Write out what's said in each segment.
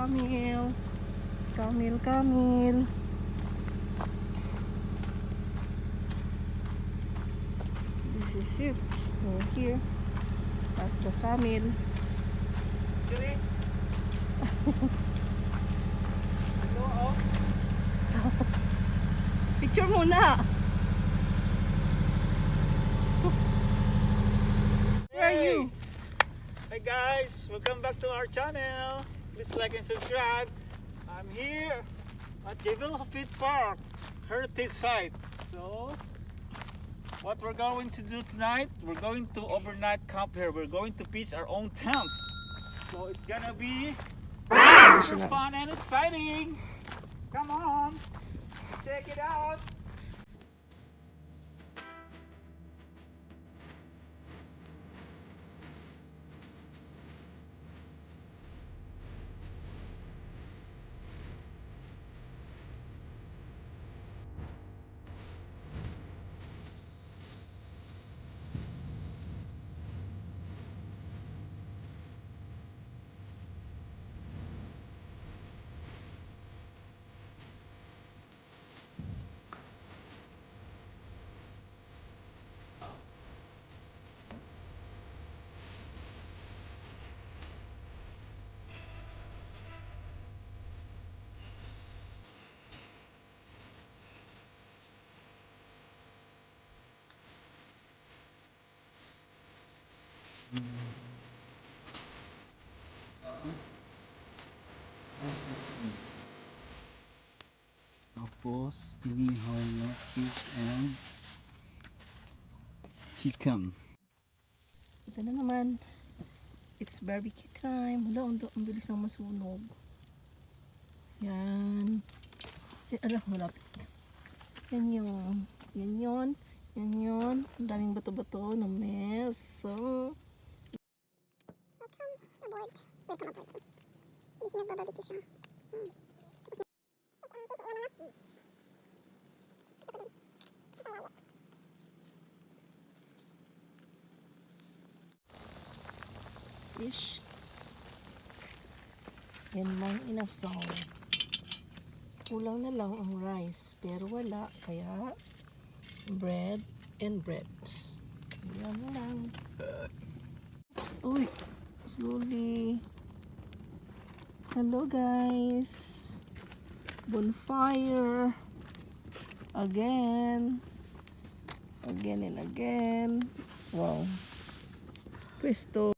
Camel. Camel, camel. This is it. We're here at the camel. Really? Hello, Picture muna. Where are you? Hey guys, welcome back to our channel. Please like and subscribe. I'm here at Devil Fit Park, heritage site. So, what we're going to do tonight, we're going to overnight camp here. We're going to pitch our own tent. So it's gonna be super fun and exciting. Come on, check it out. Tapos, inihaw na fish and chicken. Ito na naman. It's barbecue time. Wala, ang bilis ng masunog. Yan. Malapit. Yan yun. Yan yun. Yan yun. Ang daming bato-bato na mess. So, Welcome aboard. Hindi siya nagbabarbecue siya. fish. Yan lang inasaw. Kulang na lang ang rice. Pero wala. Kaya, bread and bread. Yan lang. Oops. Uy. Slowly. Hello guys. Bonfire. Again. Again and again. Wow. Presto.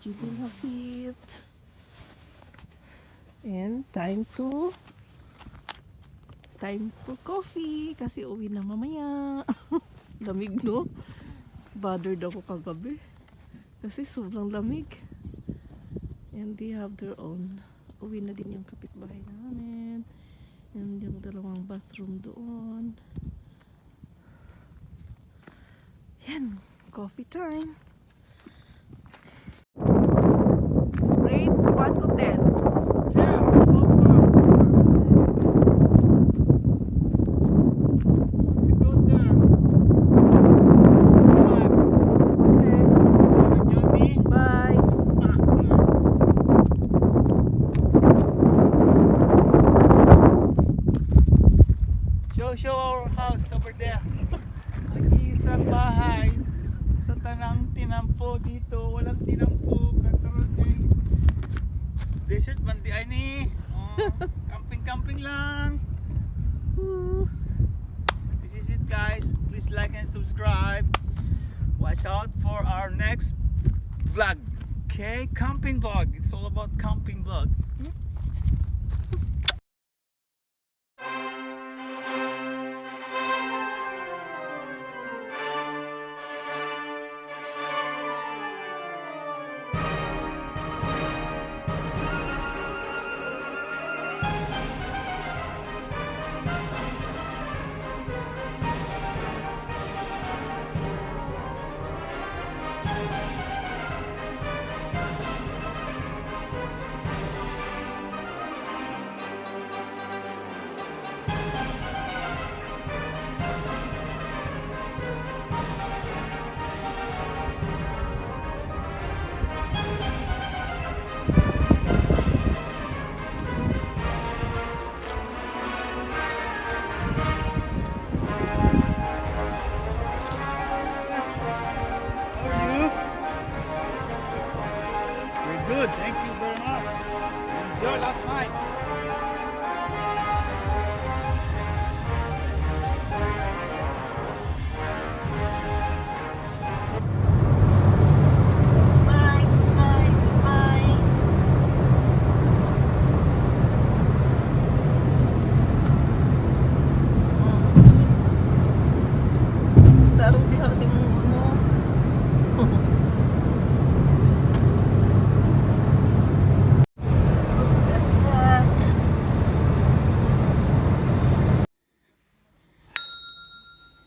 Chicken hapit. And time for coffee kasi uwi na mamaya. Lamig no? Bothered ako kagabi kasi sobrang lamig. And they have their own. Uwi na din yung kapitbahay namin. And yung dalawang bathroom doon. Yan, coffee time. Rate 1 to 10. 10. Show our house over there. Nag-iisang bahay sa tanang tinampo dito. Walang tinampo. Kakaroon ay desert bandi ay ni. Camping lang. Woo. This is it guys. Please like and subscribe. Watch out for our next vlog. Okay, camping vlog. It's all about camping vlog.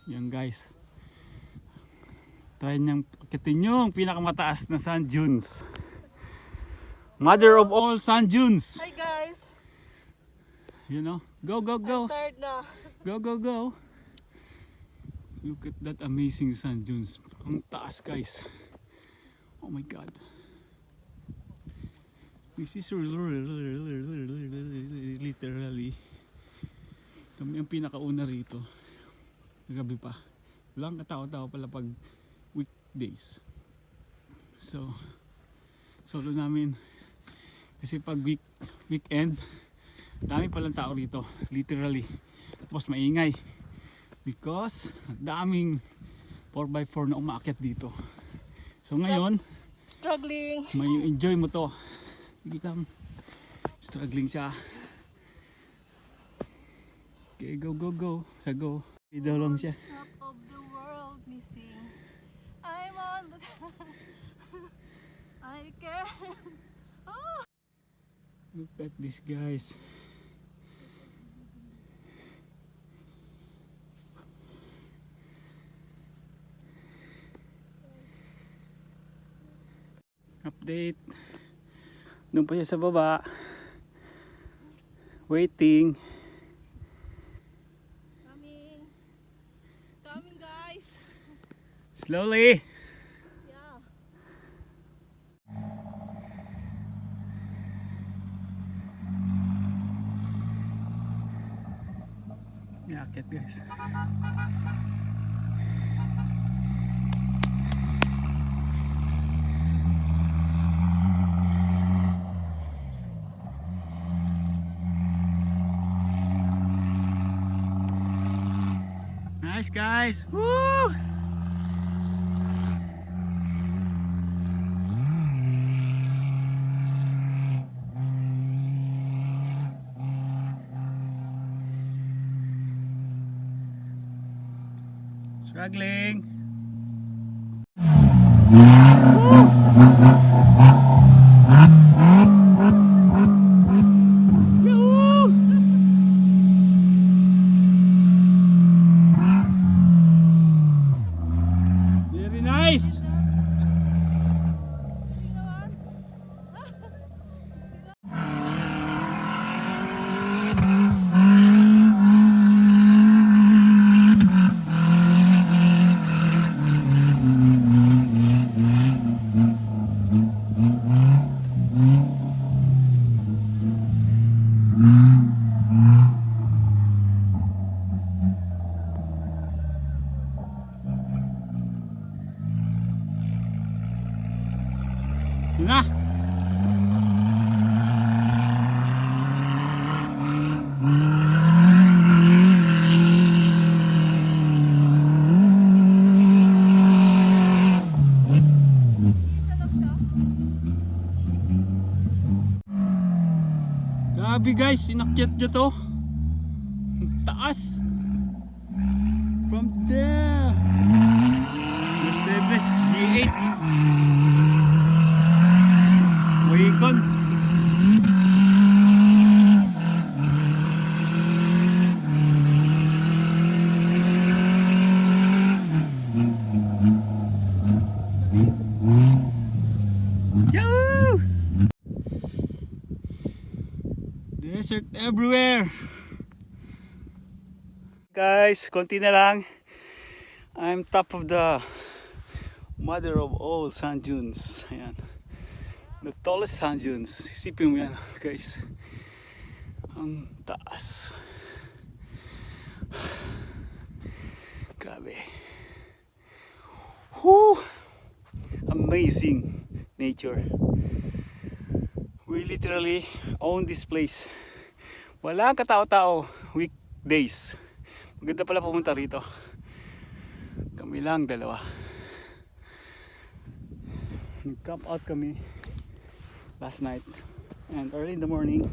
Yan guys. Try niyang akitin yung pinakamataas na sand dunes. Mother of all sand dunes. Hi guys! You know, go, go, go. I'm tired na. Go, go, go. Look at that amazing sand dunes. Ang taas guys. Oh my God. This is literally kami ang pinakauna rito. Gabi pa. Walang katao-tao pala pag weekdays. So, solo namin. Kasi pag weekend, dami palang tao rito. Literally. Tapos maingay. Because daming 4x4 na umaakyat dito. So ngayon, Struggling. may enjoy mo to. Hindi kang struggling siya. Okay, go, go, go. Go. Video lang siya. Top of the world missing. I'm on the I can. Look at this guys. Update. Doon pa siya sa baba. Waiting. Coming. Coming guys. Slowly. Yeah. Yakit guys. Nice guys. Woo! Struggling. Very nice. Yun na. Grabe guys, inakyat niya to. Ang taas. From there. Mercedes G8. Wagon. Yahoo! Desert everywhere. Guys, konti na lang. I'm top of the mother of all sand dunes. Ayan. The tallest sand dunes. Isipin mo yan, guys. Ang taas. Grabe. Whew! Amazing nature. We literally own this place. Wala katao-tao weekdays. Maganda pala pumunta rito. Kami lang dalawa. Nag-camp out kami last night and early in the morning.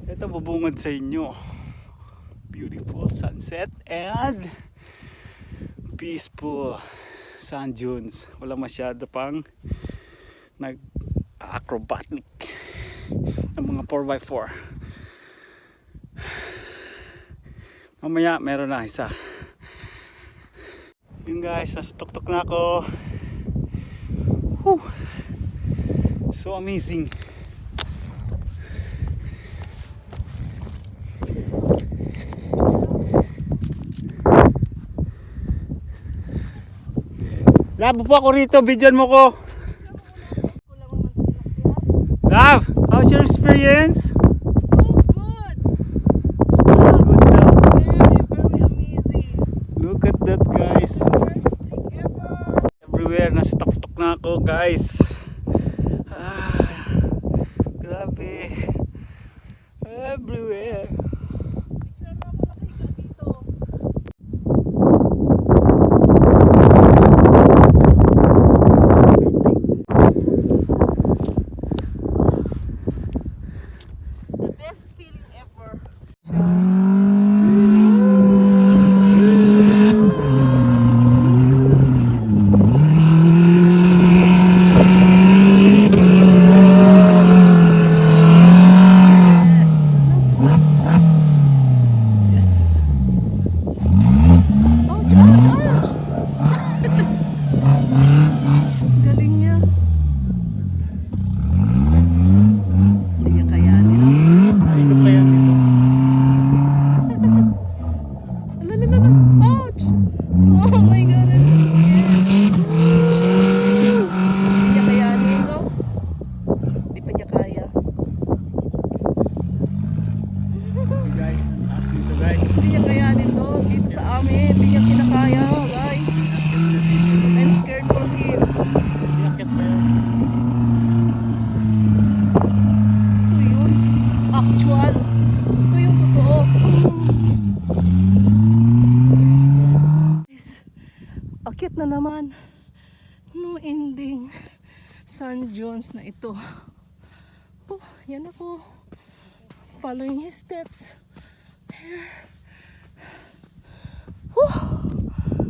Ito bubungad sa inyo. Beautiful sunset and peaceful sand dunes. Wala masyado pang nag-acrobatic ng mga 4x4. Mamaya meron na isa. Yun guys, nasa tuktok na ako. Whew. So amazing. Labo po ako rito, videoan mo ko. Love, how's your experience? So good! So good now. Very, very amazing. Look at that guys. First thing ever. Everywhere, nasa tuktok na ako guys. Grabe. Everywhere. Picture mo ako nakita dito. The best feeling ever. Ouch, ouch, ouch! Galing niya. Hindi niya kayanin. Ayun pa yan dito. Alalala. Ouch! Oh my God, I'm so scared. Hindi niya kayanin, no? Hindi pa niya kaya. Guys, ang taas dito guys. Hindi niya kayanin, no? Dito sa amin. Hindi niya kinakaya, guys. I'm scared for him. Yakit pa yan. Ito yun. Actual. Ito yung totoo. Guys, akit na naman. No ending. San Jones na ito. Oh, yan ako. Following his steps. Here. Whew.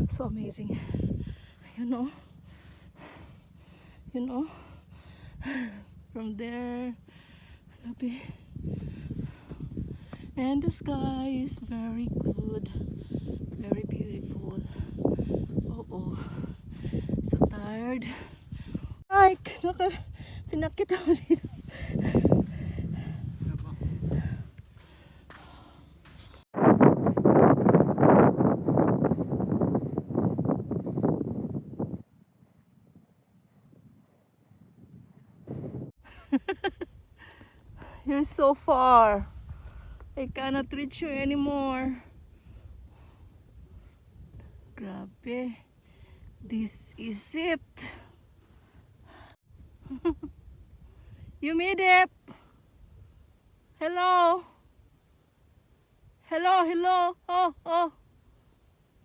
So amazing. You know. You know. From there. Grabe. And the sky is very good. Very beautiful. Oh. So tired. Ay, pinakita ko dito. You're so far. I cannot reach you anymore. Grabe. This is it. You made it. Hello. Hello. Oh.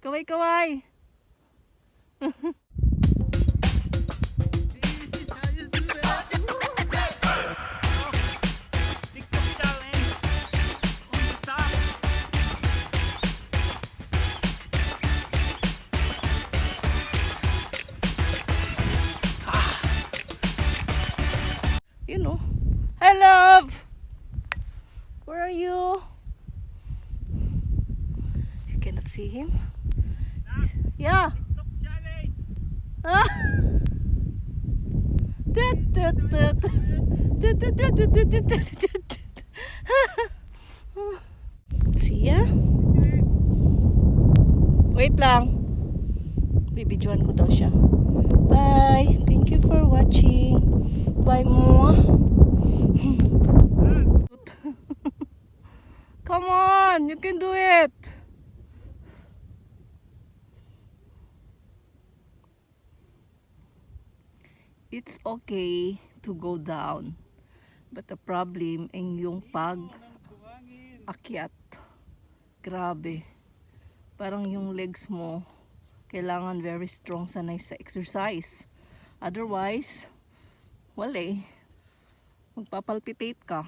Kaway. TikTok challenge on the top. You know. Hi, love. Where are you? You cannot see him. Yeah. TikTok challenge. Ah. See ya? Wait lang. Bibidyoan ko daw siya. Bye. Thank you for watching. Bye mo. Come on, you can do it. It's okay to go down. But the problem ay yung pag-akyat. Grabe. Parang yung legs mo kailangan very strong sanay sa exercise. Otherwise, wala eh. Magpapalpitate ka.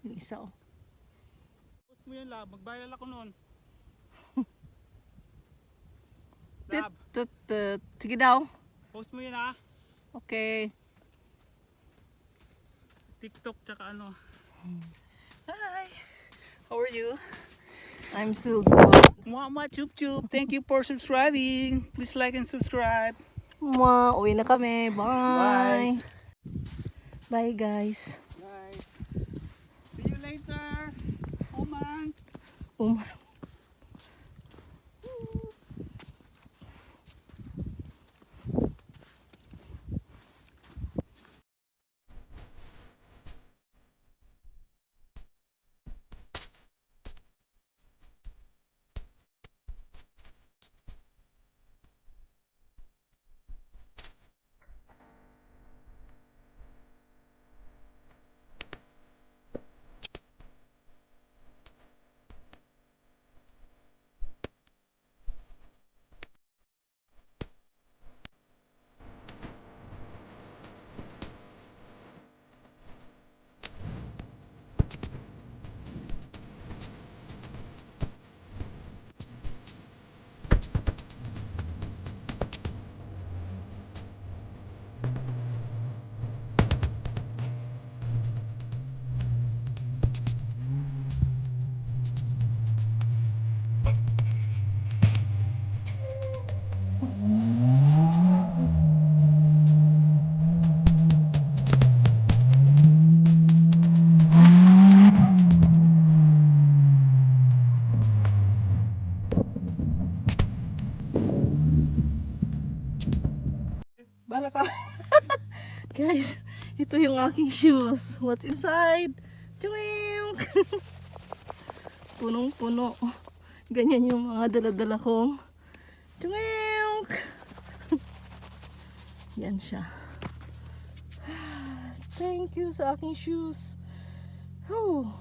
Yung isa oh. Post mo yan, lab. Mag-viral ako noon. Lab, Sige daw. post mo yan ha. Okay. TikTok tsaka ano. Hi. How are you? I'm so good. Mama Chup Chup. Thank you for subscribing. Please like and subscribe. Mwah, uwi na kami. Bye. Bye. Bye guys. Guys. See you later. Oman. Bala ka. Guys, ito yung aking shoes. What's inside? Chewing! Punong-puno. Ganyan yung mga dala-dala kong. Chewing! Yan siya. Thank you sa aking shoes. Oh.